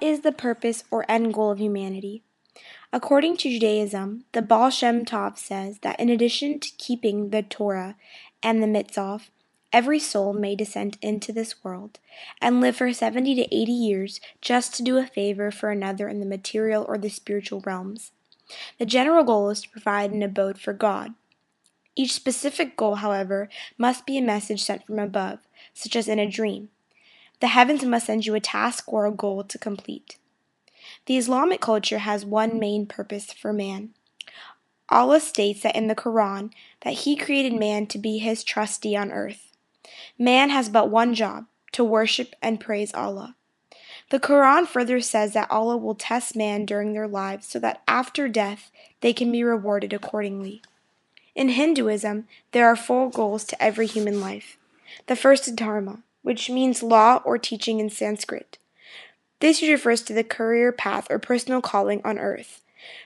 is the purpose or end goal of humanity? According to Judaism, the Baal Shem Tov says that in addition to keeping the Torah and the mitzvot, every soul may descend into this world and live for 70 to 80 years just to do a favor for another in the material or the spiritual realms. The general goal is to provide an abode for God. Each specific goal, however, must be a message sent from above, such as in a dream. The heavens must send you a task or a goal to complete. The Islamic culture has one main purpose for man. Allah states that in the Quran that He created man to be His trustee on earth. Man has but one job, to worship and praise Allah. The Quran further says that Allah will test man during their lives so that after death they can be rewarded accordingly. In Hinduism, there are 4 goals to every human life. The first is dharma, which means law or teaching in Sanskrit. This refers to the career path or personal calling on earth.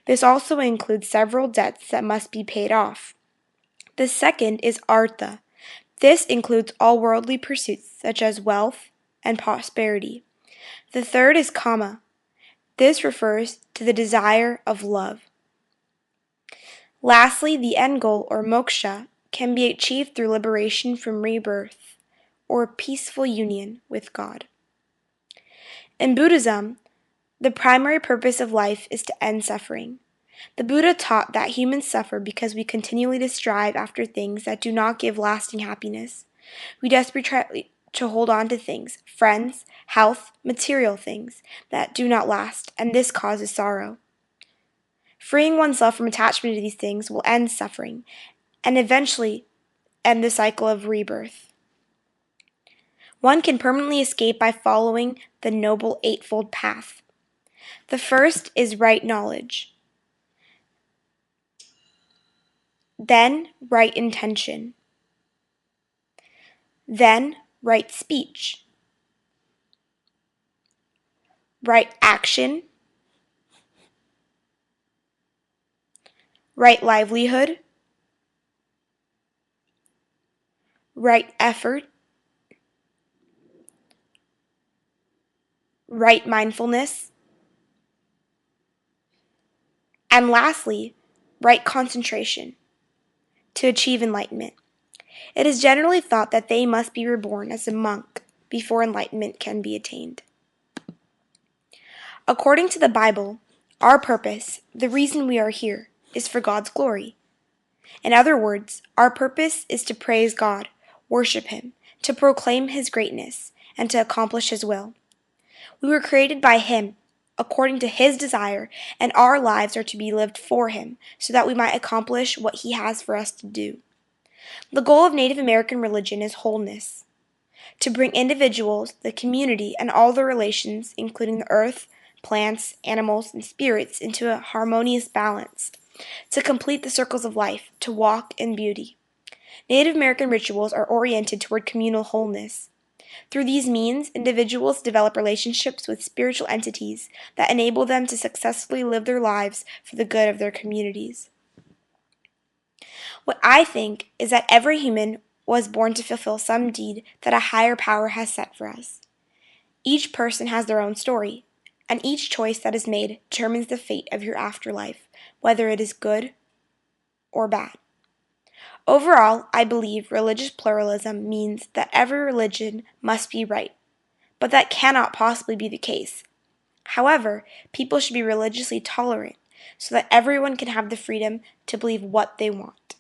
This also includes several debts that must be paid off. The second is artha. This includes all worldly pursuits such as wealth and prosperity. The third is kama. This refers to the desire of love. Lastly, the end goal, or moksha, can be achieved through liberation from rebirth or peaceful union with God. In Buddhism, the primary purpose of life is to end suffering. The Buddha taught that humans suffer because we continually strive after things that do not give lasting happiness. We desperately try to hold on to things, friends, health, material things, that do not last, and this causes sorrow. Freeing oneself from attachment to these things will end suffering and eventually end the cycle of rebirth. One can permanently escape by following the Noble Eightfold Path. The first is right knowledge, then right intention, then right speech, right action, right livelihood, right effort, right mindfulness, and lastly, right concentration to achieve enlightenment. It is generally thought that they must be reborn as a monk before enlightenment can be attained. According to the Bible, our purpose, the reason we are here, is for God's glory. In other words, our purpose is to praise God, worship Him, to proclaim His greatness, and to accomplish His will. We were created by Him, according to His desire, and our lives are to be lived for Him, so that we might accomplish what He has for us to do. The goal of Native American religion is wholeness, to bring individuals, the community, and all their relations, including the earth, plants, animals, and spirits, into a harmonious balance, to complete the circles of life, to walk in beauty. Native American rituals are oriented toward communal wholeness. Through these means, individuals develop relationships with spiritual entities that enable them to successfully live their lives for the good of their communities. What I think is that every human was born to fulfill some deed that a higher power has set for us. Each person has their own story, and each choice that is made determines the fate of your afterlife, whether it is good or bad. Overall, I believe religious pluralism means that every religion must be right, but that cannot possibly be the case. However, people should be religiously tolerant so that everyone can have the freedom to believe what they want.